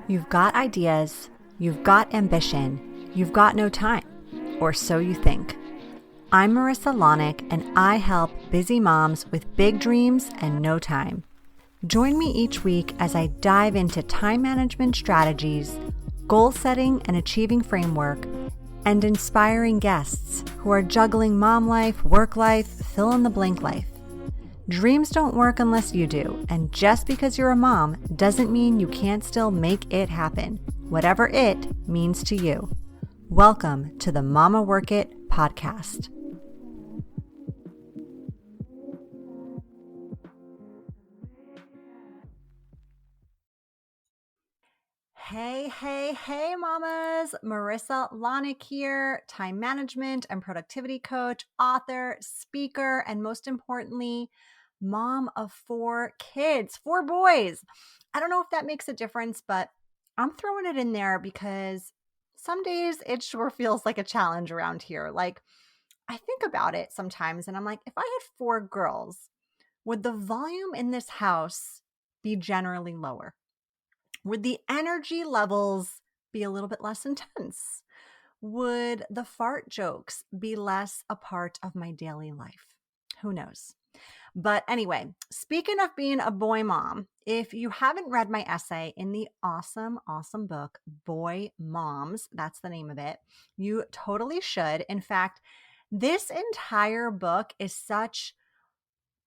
You've got ideas, you've got ambition, you've got no time, or so you think. I'm Marissa Lonick, and I help busy moms with big dreams and no time. Join me each week as I dive into time management strategies, goal setting and achieving framework, and inspiring guests who are juggling mom life, work life, fill in the blank life. Dreams don't work unless you do, and just because you're a mom doesn't mean you can't still make it happen, whatever it means to you. Welcome to the Mama Work It podcast. Hey, mamas. Marissa Lonick here, time management and productivity coach, author, speaker, and most importantly, mom of 4 kids, 4 boys. I don't know if that makes a difference, but I'm throwing it in there because some days it sure feels like a challenge around here. Like, I think about it sometimes and I'm like, if I had 4 girls, would the volume in this house be generally lower? Would the energy levels be a little bit less intense? Would the fart jokes be less a part of my daily life? Who knows? But anyway, speaking of being a boy mom, if you haven't read my essay in the awesome book, Boy Moms, that's the name of it, you totally should. In fact, this entire book is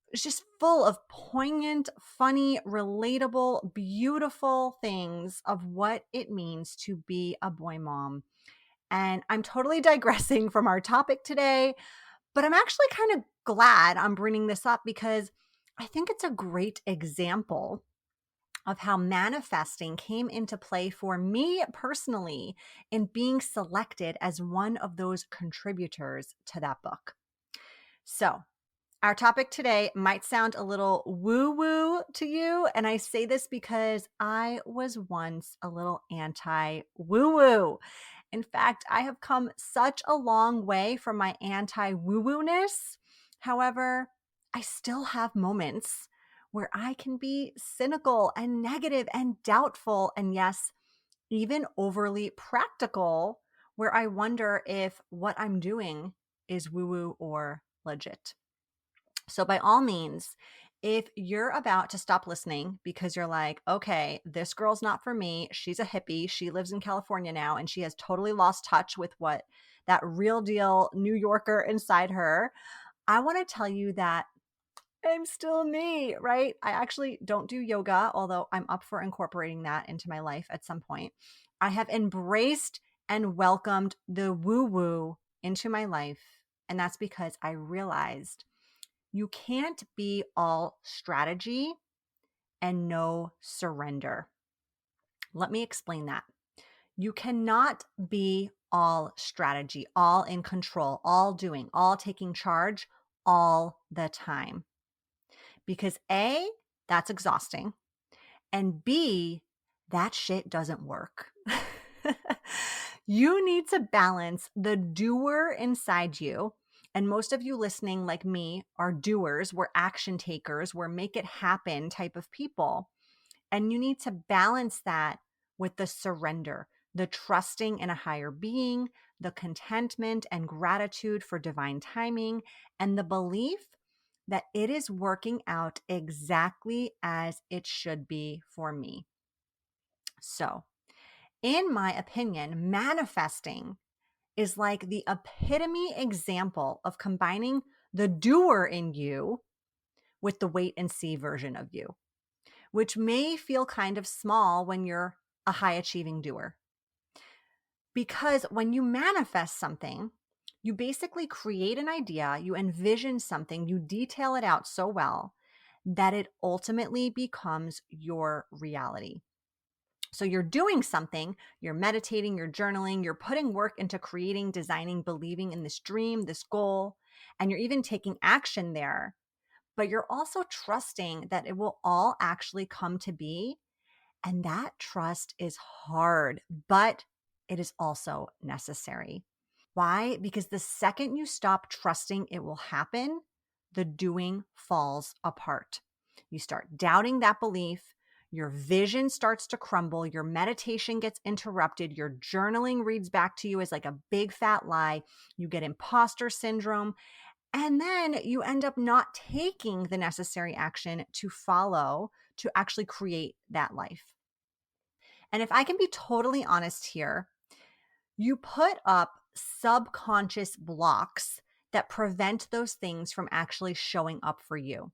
it's just full of poignant, funny, relatable, beautiful things of what it means to be a boy mom. And I'm totally digressing from our topic today, but I'm actually kind of glad I'm bringing this up because I think it's a great example of how manifesting came into play for me personally in being selected as one of those contributors to that book. So, our topic today might sound a little woo-woo to you, and I say this because I was once a little anti-woo-woo. In fact, I have come such a long way from my anti-woo-woo-ness. However, I still have moments where I can be cynical and negative and doubtful, and yes, even overly practical, where I wonder if what I'm doing is woo-woo or legit. So by all means, if you're about to stop listening because you're like, okay, this girl's not for me. She's a hippie. She lives in California now, and she has totally lost touch with what that real deal New Yorker inside her. I want to tell you that I'm still me, right? I actually don't do yoga, although I'm up for incorporating that into my life at some point. I have embraced and welcomed the woo-woo into my life. And that's because I realized you can't be all strategy and no surrender. Let me explain that. You cannot be all strategy, all in control, all doing, all taking charge all the time. Because A, that's exhausting. And B, that shit doesn't work. You need to balance the doer inside you. And most of you listening, like me, are doers. We're action takers. We're make it happen type of people. And you need to balance that with the surrender, the trusting in a higher being, the contentment and gratitude for divine timing, and the belief that it is working out exactly as it should be for me. So, in my opinion, manifesting is like the epitome example of combining the doer in you with the wait and see version of you, which may feel kind of small when you're a high achieving doer. Because when you manifest something, you basically create an idea, you envision something, you detail it out so well that it ultimately becomes your reality. So you're doing something, you're meditating, you're journaling, you're putting work into creating, designing, believing in this dream, this goal, and you're even taking action there. But you're also trusting that it will all actually come to be. And that trust is hard, but it is also necessary. Why? Because the second you stop trusting it will happen, the doing falls apart. You start doubting that belief. your vision starts to crumble, your meditation gets interrupted, your journaling reads back to you as like a big fat lie, you get imposter syndrome, and then you end up not taking the necessary action to follow to actually create that life. And if I can be totally honest here, you put up subconscious blocks that prevent those things from actually showing up for you.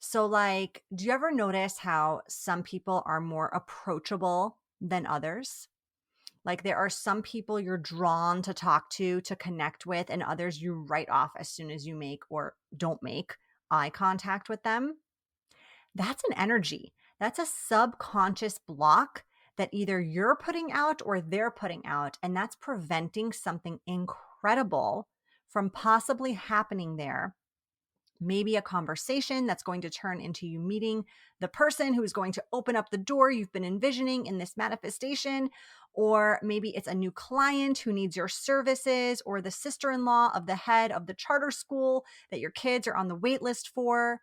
So, like, do you ever notice how some people are more approachable than others? Like, there are some people you're drawn to talk to connect with, and others you write off as soon as you make or don't make eye contact with them. That's an energy. That's a subconscious block that either you're putting out or they're putting out. And that's preventing something incredible from possibly happening there. Maybe a conversation that's going to turn into you meeting the person who is going to open up the door you've been envisioning in this manifestation. Or maybe it's a new client who needs your services, or the sister-in-law of the head of the charter school that your kids are on the wait list for.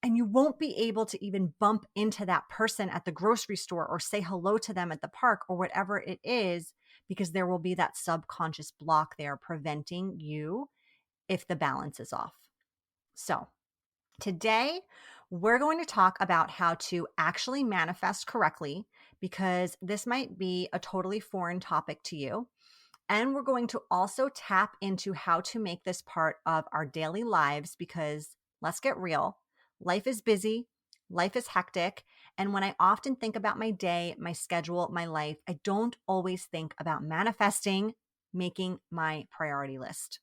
And you won't be able to even bump into that person at the grocery store or say hello to them at the park or whatever it is, because there will be that subconscious block there preventing you if the balance is off. So today, we're going to talk about how to actually manifest correctly, because this might be a totally foreign topic to you. And we're going to also tap into how to make this part of our daily lives, because let's get real, life is busy, life is hectic. And when I often think about my day, my schedule, my life, I don't always think about manifesting, making my priority list.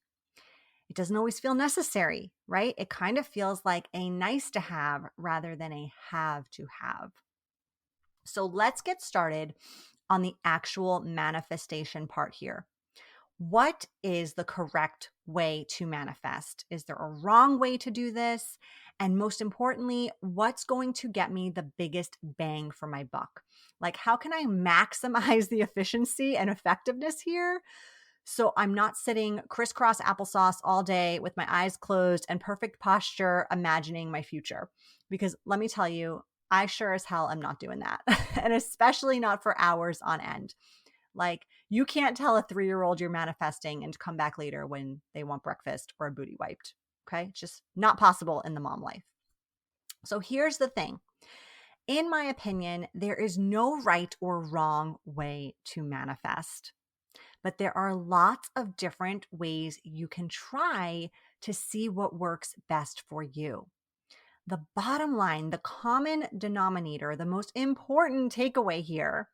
It doesn't always feel necessary, right? It kind of feels like a nice to have rather than a have to have. So let's get started on the actual manifestation part here. What is the correct way to manifest? Is there a wrong way to do this? And most importantly, what's going to get me the biggest bang for my buck? Like, how can I maximize the efficiency and effectiveness here, so I'm not sitting crisscross applesauce all day with my eyes closed and perfect posture, imagining my future? Because let me tell you, I sure as hell am not doing that. And especially not for hours on end. Like, you can't tell a 3-year-old you're manifesting and come back later when they want breakfast or a booty wiped. Okay. It's just not possible in the mom life. So here's the thing. In my opinion, there is no right or wrong way to manifest, but there are lots of different ways you can try to see what works best for you. The bottom line, the common denominator, the most important takeaway here,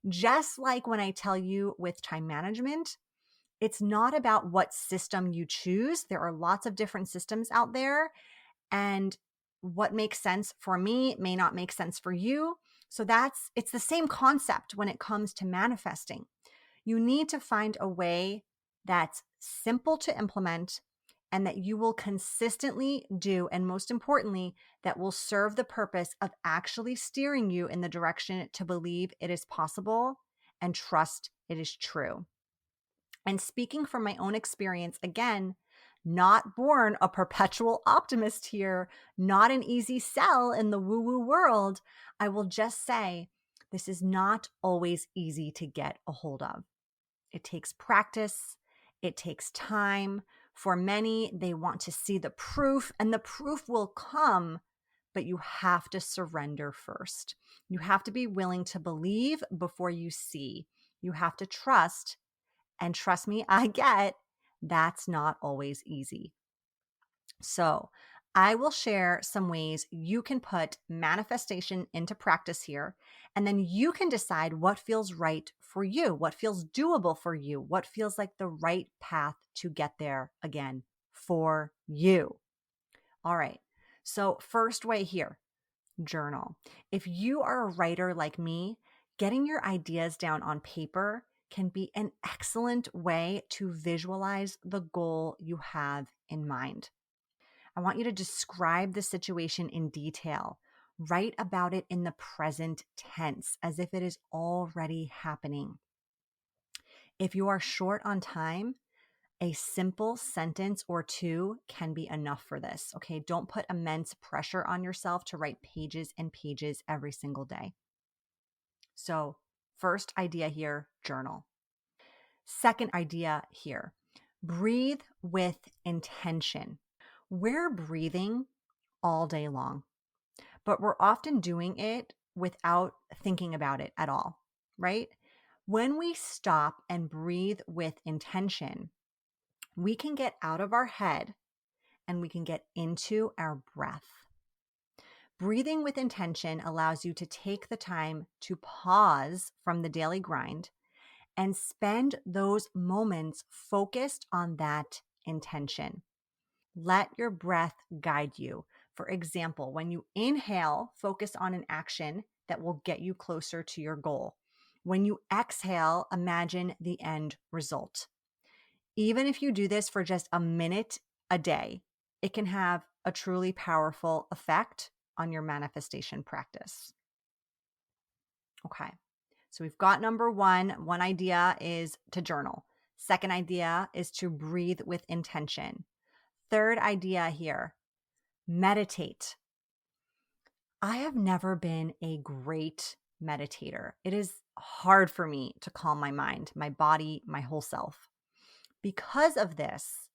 just like when I tell you with time management, it's not about what system you choose. There are lots of different systems out there, and what makes sense for me may not make sense for you. So it's the same concept when it comes to manifesting. You need to find a way that's simple to implement and that you will consistently do. And most importantly, that will serve the purpose of actually steering you in the direction to believe it is possible and trust it is true. And speaking from my own experience, again, not born a perpetual optimist here, not an easy sell in the woo-woo world, I will just say this is not always easy to get a hold of. It takes practice. It takes time. For many, they want to see the proof, and the proof will come, but you have to surrender first. You have to be willing to believe before you see. You have to trust, and trust me, I get that's not always easy. So I will share some ways you can put manifestation into practice here, and then you can decide what feels right for you, what feels doable for you, what feels like the right path to get there again for you. All right. So first way here, journal. If you are a writer like me, getting your ideas down on paper can be an excellent way to visualize the goal you have in mind. I want you to describe the situation in detail. Write about it in the present tense as if it is already happening. If you are short on time, A simple sentence or two can be enough for this, okay? Don't put immense pressure on yourself to write pages and pages every single day. So, first idea here, journal. Second idea here, breathe with intention. We're breathing all day long, but we're often doing it without thinking about it at all, right? When we stop and breathe with intention, we can get out of our head and we can get into our breath. Breathing with intention allows you to take the time to pause from the daily grind and spend those moments focused on that intention. Let your breath guide you. For example, when you inhale, focus on an action that will get you closer to your goal. When you exhale, imagine the end result. Even if you do this for just a minute a day, it can have a truly powerful effect on your manifestation practice. Okay, so we've got number one. One idea is to journal. Second idea is to breathe with intention. Third idea here, meditate. I have never been a great meditator. It is hard for me to calm my mind, my body, my whole self. Because of this,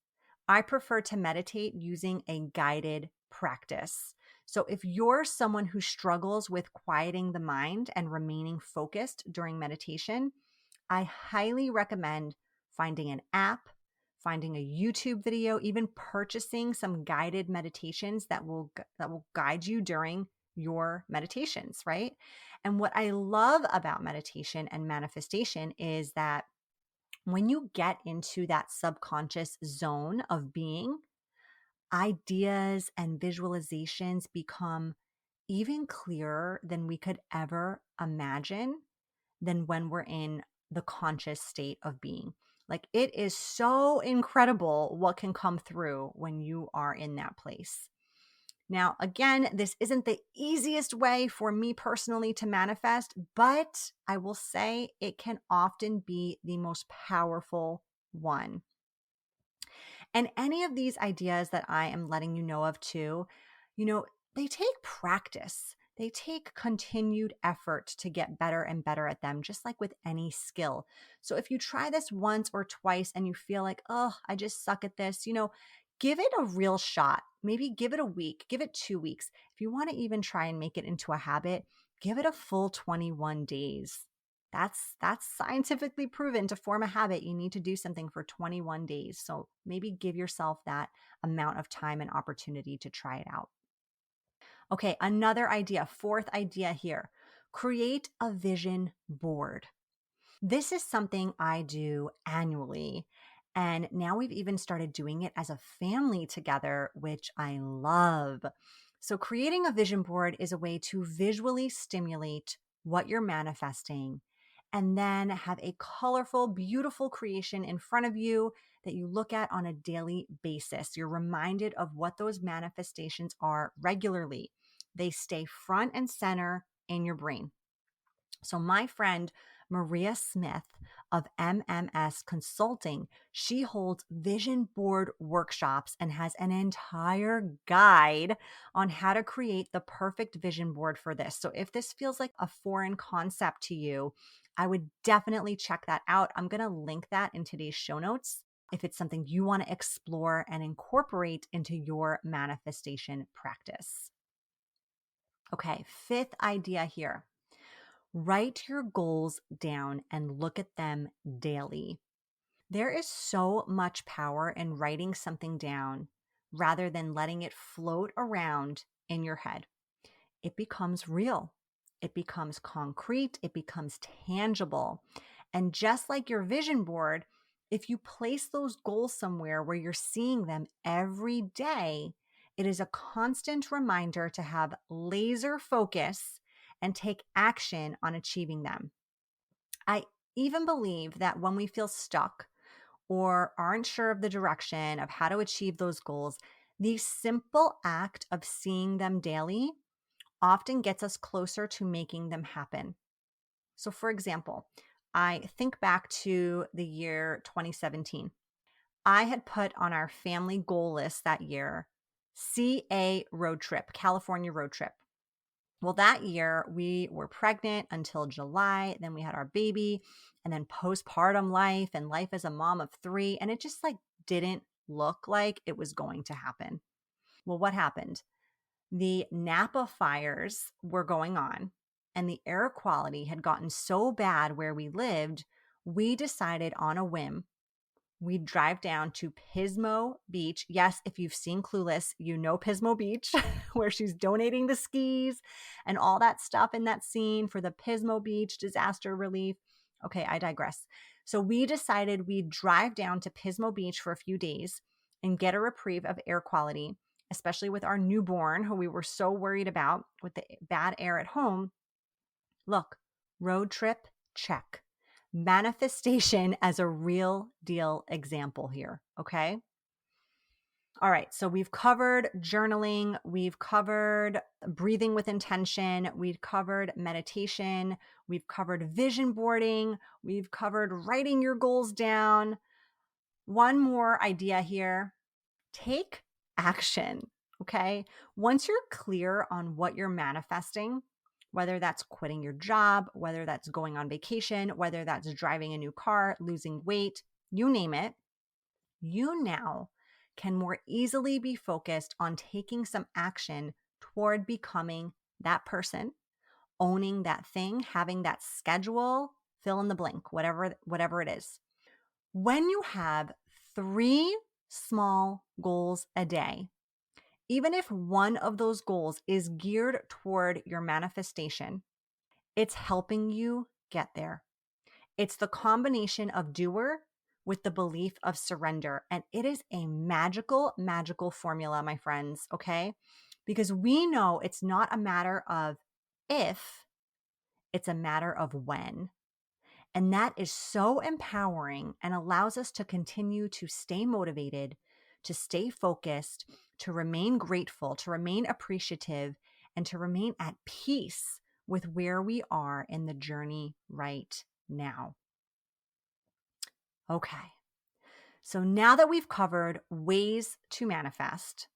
I prefer to meditate using a guided practice. So if you're someone who struggles with quieting the mind and remaining focused during meditation, I highly recommend finding an app, finding a YouTube video, even purchasing some guided meditations that will guide you during your meditations, right? And what I love about meditation and manifestation is that when you get into that subconscious zone of being, ideas and visualizations become even clearer than we could ever imagine than when we're in the conscious state of being. Like, it is so incredible what can come through when you are in that place. Now, again, this isn't the easiest way for me personally to manifest, but I will say it can often be the most powerful one. And any of these ideas that I am letting you know of too, they take practice. They take continued effort to get better and better at them, just like with any skill. So if you try this once or twice and you feel like, oh, I just suck at this, give it a real shot. Maybe give it a week, give it 2 weeks. If you want to even try and make it into a habit, give it a full 21 days. That's scientifically proven. To form a habit, you need to do something for 21 days. So maybe give yourself that amount of time and opportunity to try it out. Okay, another idea, fourth idea here. Create a vision board. This is something I do annually. And now we've even started doing it as a family together, which I love. So, creating a vision board is a way to visually stimulate what you're manifesting and then have a colorful, beautiful creation in front of you that you look at on a daily basis. You're reminded of what those manifestations are regularly. They stay front and center in your brain. So my friend Maria Smith of MMS Consulting, she holds vision board workshops and has an entire guide on how to create the perfect vision board for this. So if this feels like a foreign concept to you, I would definitely check that out. I'm going to link that in today's show notes if it's something you want to explore and incorporate into your manifestation practice. Okay, fifth idea here. Write your goals down and look at them daily. There is so much power in writing something down rather than letting it float around in your head. It becomes real. It becomes concrete. It becomes tangible. And just like your vision board, if you place those goals somewhere where you're seeing them every day, it is a constant reminder to have laser focus and take action on achieving them. I even believe that when we feel stuck or aren't sure of the direction of how to achieve those goals, the simple act of seeing them daily often gets us closer to making them happen. So, for example, I think back to the year 2017. I had put on our family goal list that year, CA road trip, California road trip. Well, that year we were pregnant until July. Then we had our baby, and then postpartum life and life as a mom of 3. And it just like didn't look like it was going to happen. Well, what happened? The Napa fires were going on, and the air quality had gotten so bad where we lived, we decided on a whim we'd drive down to Pismo Beach. Yes, if you've seen Clueless, you know Pismo Beach, where she's donating the skis and all that stuff in that scene for the Pismo Beach disaster relief. Okay, I digress. So we decided we'd drive down to Pismo Beach for a few days and get a reprieve of air quality, especially with our newborn, who we were so worried about with the bad air at home. Look, road trip, check. Manifestation as a real deal example here, okay? All right, so we've covered journaling, we've covered breathing with intention, we've covered meditation, we've covered vision boarding, we've covered writing your goals down. One more idea here, take action, okay? Once you're clear on what you're manifesting, whether that's quitting your job, whether that's going on vacation, whether that's driving a new car, losing weight, you name it, you now can more easily be focused on taking some action toward becoming that person, owning that thing, having that schedule, fill in the blank, whatever it is. When you have 3 small goals a day, even if one of those goals is geared toward your manifestation, it's helping you get there. It's the combination of doer with the belief of surrender. And it is a magical, magical formula, my friends, okay? Because we know it's not a matter of if, it's a matter of when. And that is so empowering and allows us to continue to stay motivated, to stay focused, to remain grateful, to remain appreciative, and to remain at peace with where we are in the journey right now. Okay, so now that we've covered ways to manifest,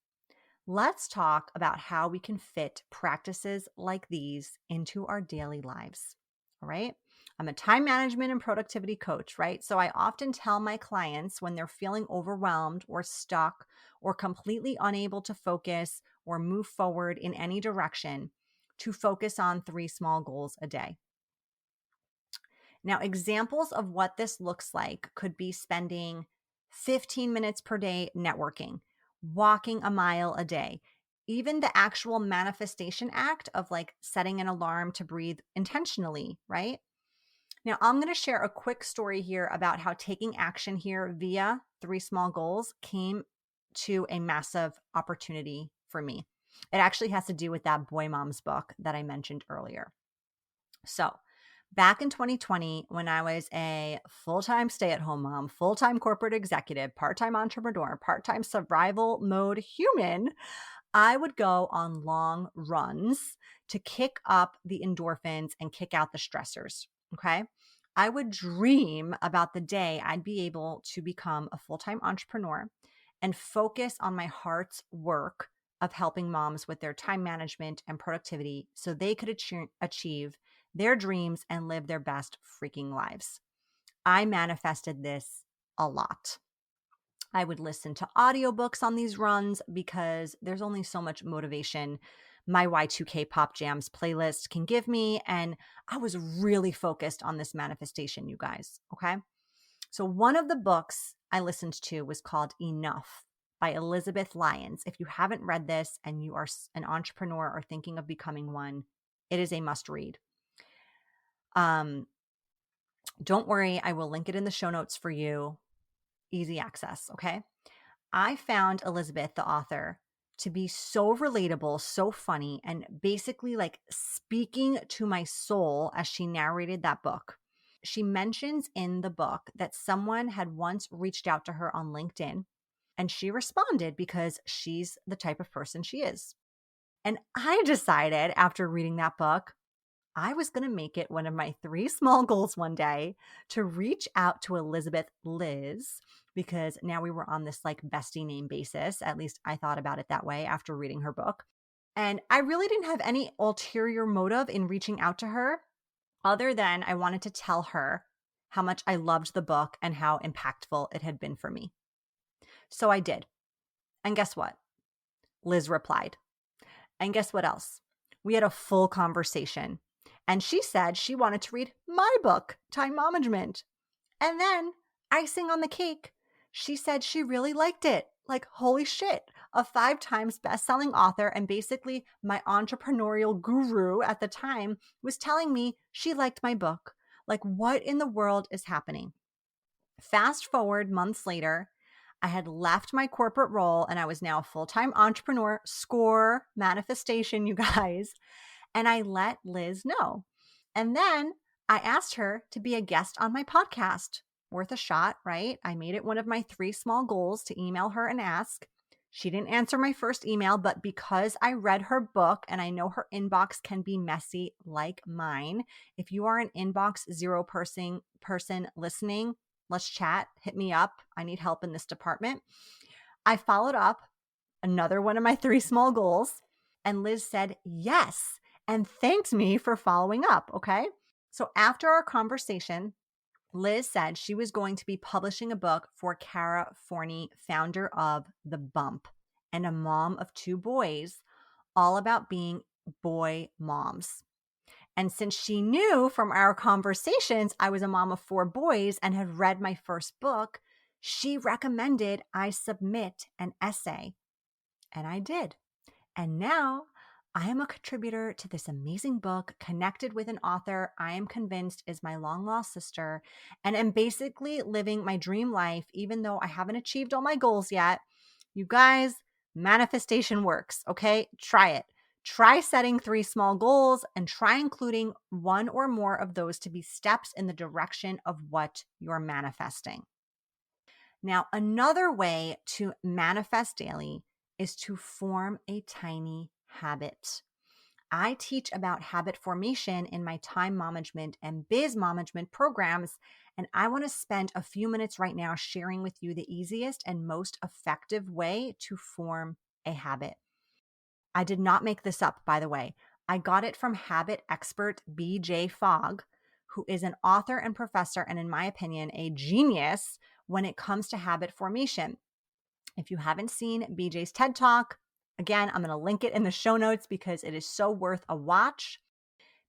let's talk about how we can fit practices like these into our daily lives. All right. I'm a time management and productivity coach, right? So I often tell my clients when they're feeling overwhelmed or stuck or completely unable to focus or move forward in any direction to focus on 3 small goals a day. Now, examples of what this looks like could be spending 15 minutes per day networking, walking a mile a day, even the actual manifestation act of like setting an alarm to breathe intentionally, right? Now, I'm going to share a quick story here about how taking action here via 3 small goals came to a massive opportunity for me. It actually has to do with that Boy Moms book that I mentioned earlier. So, back in 2020, when I was a full-time stay-at-home mom, full-time corporate executive, part-time entrepreneur, part-time survival mode human, I would go on long runs to kick up the endorphins and kick out the stressors. Okay. I would dream about the day I'd be able to become a full-time entrepreneur and focus on my heart's work of helping moms with their time management and productivity so they could achieve their dreams and live their best freaking lives. I manifested this a lot. I would listen to audiobooks on these runs because there's only so much motivation my Y2K Pop Jams playlist can give me. And I was really focused on this manifestation, you guys. Okay. So one of the books I listened to was called Enough by Elizabeth Lyons. If you haven't read this and you are an entrepreneur or thinking of becoming one, it is a must read. Don't worry, I will link it in the show notes for you. Easy access, okay? I found Elizabeth, the author, to be so relatable, so funny, and basically like speaking to my soul as she narrated that book. She mentions in the book that someone had once reached out to her on LinkedIn, and she responded because she's the type of person she is. And I decided after reading that book, I was going to make it one of my 3 small goals one day to reach out to Elizabeth Liz, because now we were on this like bestie name basis. At least I thought about it that way after reading her book. And I really didn't have any ulterior motive in reaching out to her other than I wanted to tell her how much I loved the book and how impactful it had been for me. So I did. And guess what? Liz replied. And guess what else? We had a full conversation. And she said she wanted to read my book, Time Management. And then, icing on the cake, she said she really liked it. Like, holy shit, a 5 times best-selling author and basically my entrepreneurial guru at the time was telling me she liked my book. Like, what in the world is happening? Fast forward months later, I had left my corporate role and I was now a full-time entrepreneur, score manifestation, you guys. And I let Liz know. And then I asked her to be a guest on my podcast. Worth a shot, right? I made it one of my 3 small goals to email her and ask. She didn't answer my first email, but because I read her book and I know her inbox can be messy like mine, if you are an inbox zero person listening, let's chat, hit me up. I need help in this department. I followed up, another one of my 3 small goals, and Liz said yes and thanked me for following up, okay? So after our conversation, Liz said she was going to be publishing a book for Cara Forney, founder of The Bump and a mom of 2 boys, all about being boy moms. And since she knew from our conversations I was a mom of 4 boys and had read my first book, she recommended I submit an essay. And I did. And now I am a contributor to this amazing book, connected with an author I am convinced is my long lost sister, and am basically living my dream life, even though I haven't achieved all my goals yet. You guys, manifestation works, okay? Try it. Try setting 3 small goals and try including one or more of those to be steps in the direction of what you're manifesting. Now, another way to manifest daily is to form a tiny habit. I teach about habit formation in my time management and biz management programs, and I want to spend a few minutes right now sharing with you the easiest and most effective way to form a habit. I did not make this up, by the way. I got it from habit expert BJ Fogg, who is an author and professor, and in my opinion, a genius when it comes to habit formation. If you haven't seen BJ's TED Talk, again, I'm going to link it in the show notes because it is so worth a watch.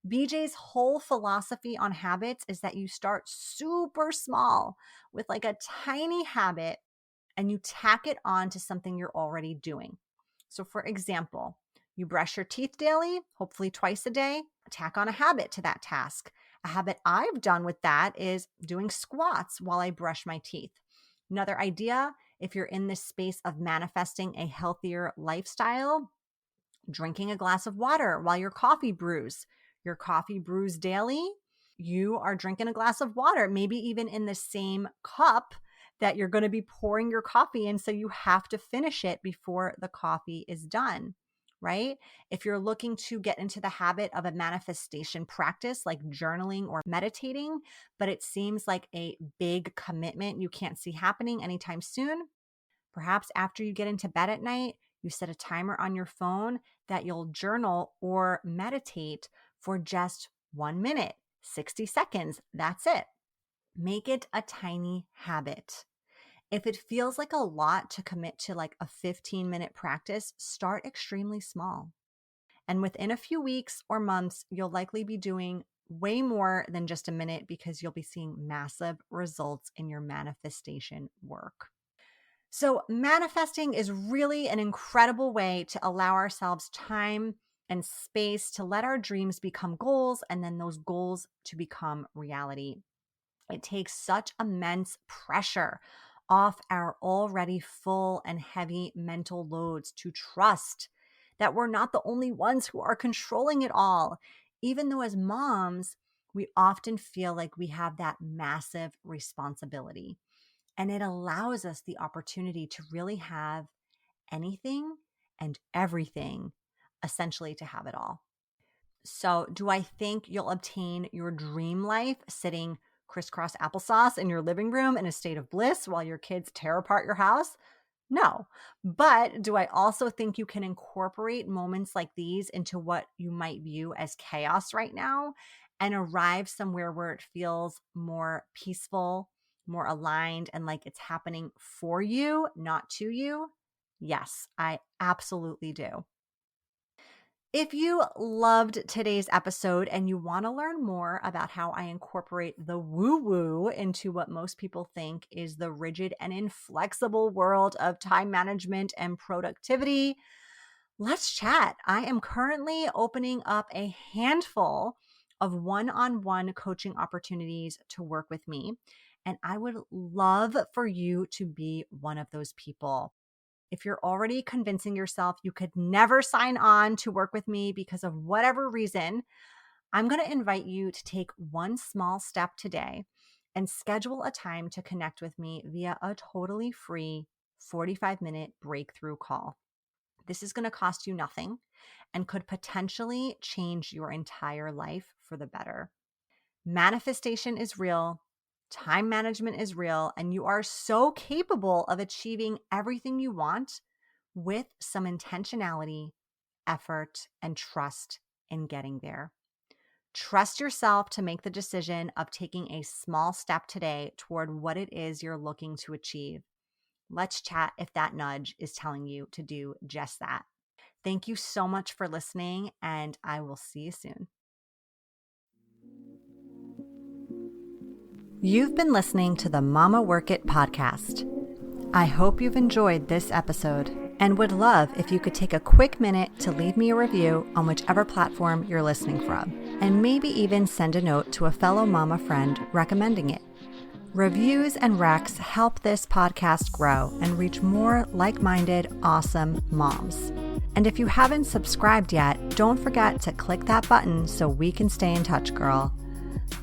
BJ's whole philosophy on habits is that you start super small with like a tiny habit and you tack it on to something you're already doing. So for example, you brush your teeth daily, hopefully twice a day, tack on a habit to that task. A habit I've done with that is doing squats while I brush my teeth. Another idea, if you're in this space of manifesting a healthier lifestyle, drinking a glass of water while your coffee brews. Your coffee brews daily. You are drinking a glass of water, maybe even in the same cup that you're going to be pouring your coffee in. So you have to finish it before the coffee is done, right? If you're looking to get into the habit of a manifestation practice like journaling or meditating, but it seems like a big commitment you can't see happening anytime soon, perhaps after you get into bed at night, you set a timer on your phone that you'll journal or meditate for just 1 minute, 60 seconds. That's it. Make it a tiny habit. If it feels like a lot to commit to like a 15-minute practice, start extremely small. And within a few weeks or months, you'll likely be doing way more than just a minute because you'll be seeing massive results in your manifestation work. So manifesting is really an incredible way to allow ourselves time and space to let our dreams become goals and then those goals to become reality. It takes such immense pressure off our already full and heavy mental loads to trust that we're not the only ones who are controlling it all, even though as moms, we often feel like we have that massive responsibility. And it allows us the opportunity to really have anything and everything, essentially to have it all. So, do I think you'll obtain your dream life sitting crisscross applesauce in your living room in a state of bliss while your kids tear apart your house? No. But do I also think you can incorporate moments like these into what you might view as chaos right now and arrive somewhere where it feels more peaceful, more aligned, and like it's happening for you, not to you? Yes, I absolutely do. If you loved today's episode and you want to learn more about how I incorporate the woo woo into what most people think is the rigid and inflexible world of time management and productivity, let's chat. I am currently opening up a handful of one-on-one coaching opportunities to work with me, and I would love for you to be one of those people. If you're already convincing yourself you could never sign on to work with me because of whatever reason, I'm going to invite you to take one small step today and schedule a time to connect with me via a totally free 45-minute breakthrough call. This is going to cost you nothing and could potentially change your entire life for the better. Manifestation is real. Time management is real, and you are so capable of achieving everything you want with some intentionality, effort, and trust in getting there. Trust yourself to make the decision of taking a small step today toward what it is you're looking to achieve. Let's chat if that nudge is telling you to do just that. Thank you so much for listening, and I will see you soon. You've been listening to the Mama Work It podcast. I hope you've enjoyed this episode and would love if you could take a quick minute to leave me a review on whichever platform you're listening from, and maybe even send a note to a fellow mama friend recommending it. Reviews and recs help this podcast grow and reach more like-minded, awesome moms. And if you haven't subscribed yet, don't forget to click that button so we can stay in touch, girl.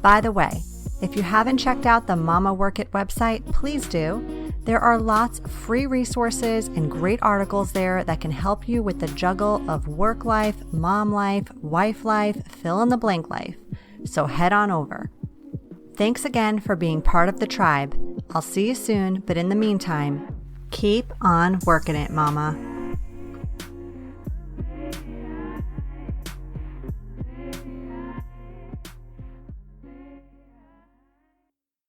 By the way, if you haven't checked out the Mama Work It website, please do. There are lots of free resources and great articles there that can help you with the juggle of work life, mom life, wife life, fill in the blank life. So head on over. Thanks again for being part of the tribe. I'll see you soon, but in the meantime, keep on working it, mama.